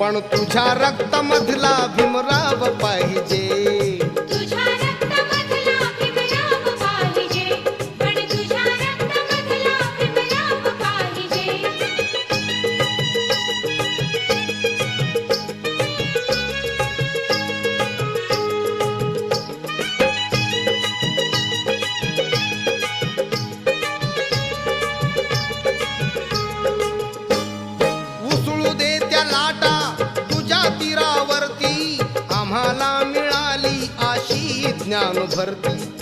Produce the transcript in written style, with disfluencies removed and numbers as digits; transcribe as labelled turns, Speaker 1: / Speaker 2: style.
Speaker 1: पण तुझ्या रक्तामधला भीमराव पाहिजे,
Speaker 2: तुझ्या रक्तामधला भीमराव पाहिजे, पण तुझ्या रक्तामधला भीमराव पाहिजे.
Speaker 1: उसळू दे त्या लाटा तुझ्या तीरावरती, आम्हाला मिळाली अशी ज्ञान भरती.